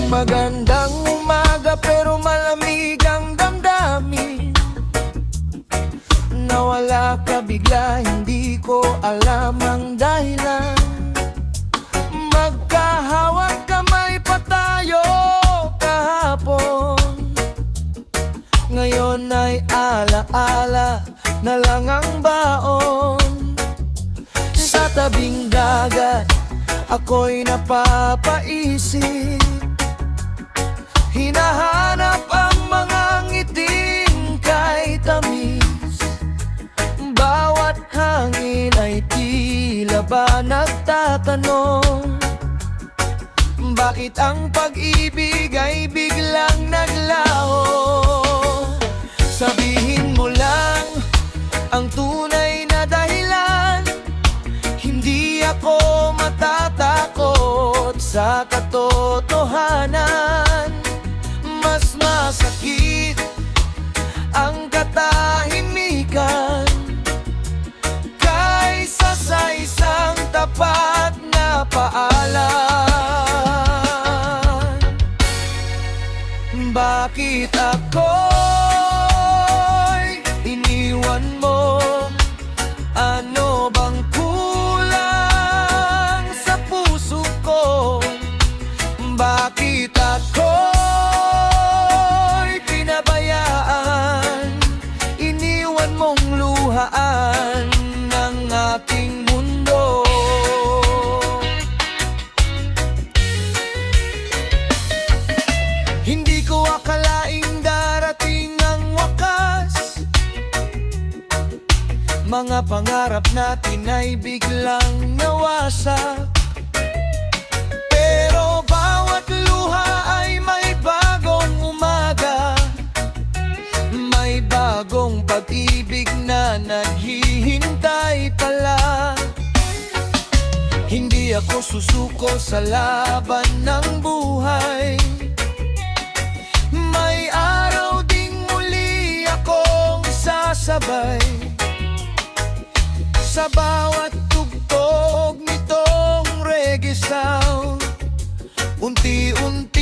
Magandang umaga pero malamig ang damdamin. Nawala ka bigla, hindi ko alam ang dahilan. Magkahawak kamay pa tayo kahapon, ngayon ay alaala na lang ang baon. Sa tabing dagat ako'y napapaisip, hinahanap ang mga ngiting kay tamis. Bawat hangin ay tila ba nagtatanong, bakit ang pag-ibig ay biglang naglaho? Sabihin mo lang ang tunay na dahilan, hindi ako matatakot sa katotohanan. Mas masakit ang katahimikan kaysa sa isang tapat na paalam. Bakit ako'y iniwan mo? Ano bang kulang sa puso ko? Bakit ako'y pinabayaan? Iniwan mong luhaan ng aking mundo. Hindi ko akalaing darating ang wakas, mga pangarap natin ay biglang nawasak. Pero bawat luha ay may bagong umaga, may bagong pag-ibig na naghihintay pala. Hindi ako susuko sa laban ng buhay, may araw ding muli akong sasabay. Sa bawat tugtog nitong reggae sound, unti-unti